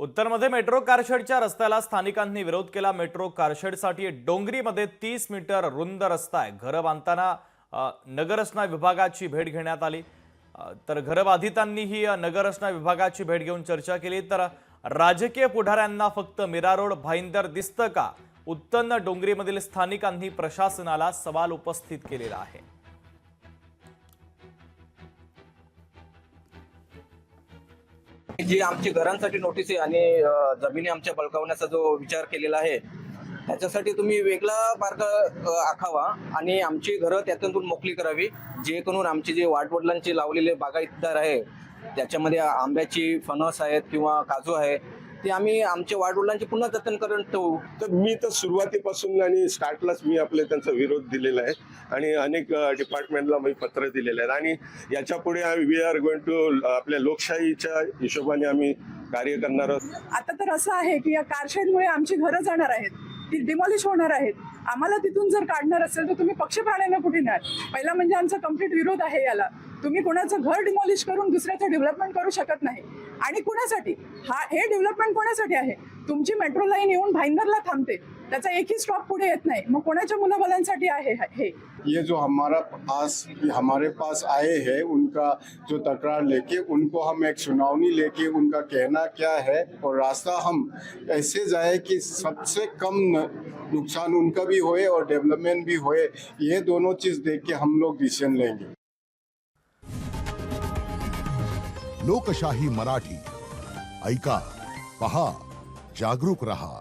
उत्तरमध्ये metro कारशेडच्या रस्त्याला स्थानिकांनी विरोध केला। मेट्रो कारशेडसाठी डोंगरीमध्ये 30 मीटर रुंद रस्ता आहे। घर बांधताना नगररचना विभागाची भेट घेण्यात आली। तर घरबाधितांनीही नगररचना विभागाची भेट घेऊन चर्चा केली। तर राजकीय पुढाऱ्यांना फक्त मीरा रोड भाईंदर दिसतं का? उत्तन डोंगरीमधील स्थानिकांनी प्रशासनाला सवाल उपस्थित केलेला आहे। जी आमची घरांसाठी नोटीस आहे आणि जमिनी आमच्या बळकावण्याचा जो विचार केलेला आहे त्याच्यासाठी तुम्ही वेगळा मार्ग आखावा आणि आमची घरं त्यातून मोकळी करावी, जे करून आमचे जे वाडवडिलांचे लावलेले बागायतदार आहे त्याच्यामध्ये आंब्याची फणस आहेत किंवा काजू आहे ते आम्ही आमच्या वाडवडिलांचे पुन्हा जतन करून ठेवू। तर मी तर सुरुवातीपासून आणि स्टार्टलाच मी आपले त्यांचा विरोध दिलेला आहे आणि अनेक डिपार्टमेंटला मी पत्र दिलेले आहेत आणि याच्या पुढे वी आर गोइंग टू आपल्या लोकशाहीच्या हिशोबाने आम्ही कार्य करणार आहोत। आता तर असं आहे की या कारशेडमुळे आमची घरं जाणार आहेत, ती डिमॉलिश होणार आहेत। आम्हाला तिथून जर काढणार असेल तर तुम्ही पक्षपाण्याला कुठे न्याल? पहिला म्हणजे आमचा कम्प्लीट विरोध आहे याला। तुम्ही कोणाचं घर डिमॉलिश करून दुसऱ्याचं डेव्हलपमेंट करू शकत नाही। आणि कुणासाठी हे डेव्हलपमेंट कोणासाठी आहे? तुमची मेट्रो लाईन येऊन भाईंदरला थांबते, त्याचा एकही स्टॉप पुढे येत नाही, मग कोणाच्या मुलाबालांसाठी आहे हे? ये जो हमारे पास आए हैं उनका जो तकरार लेके उनको हम एक सुनावनी लेके उनका कहना क्या है और रास्ता हम ऐसे जाए कि सबसे कम नुकसान उनका भी होए और डेवलपमेंट भी होए, ये दोनों चीज देख के हम लोग डिसीजन लेंगे। लोकशाही मराठी ऐका, पहा, जागरूक रहा।